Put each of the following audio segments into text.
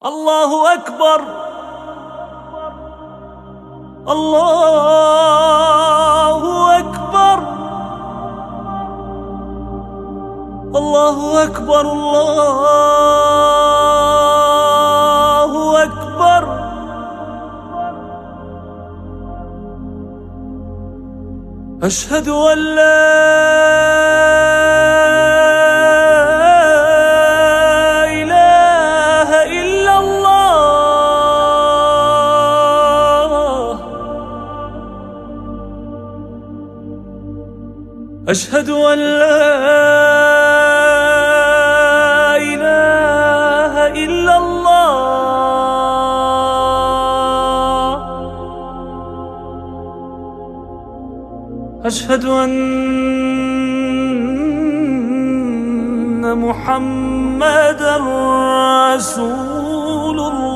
الله أكبر، الله أكبر، الله أكبر، الله أكبر. أشهد أن لا أشهد أن لا إله إلا الله. أشهد أن محمدًا رسول الله.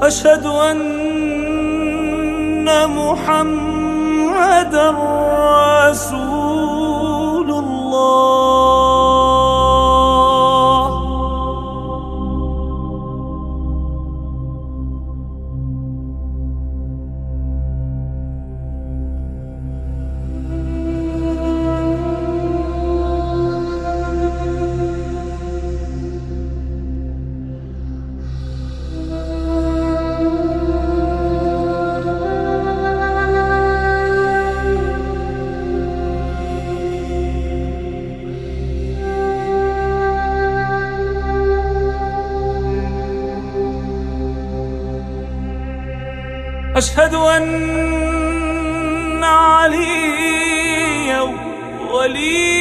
أشهد أن محمدًا رسول الله. أشهد أن عليا ولي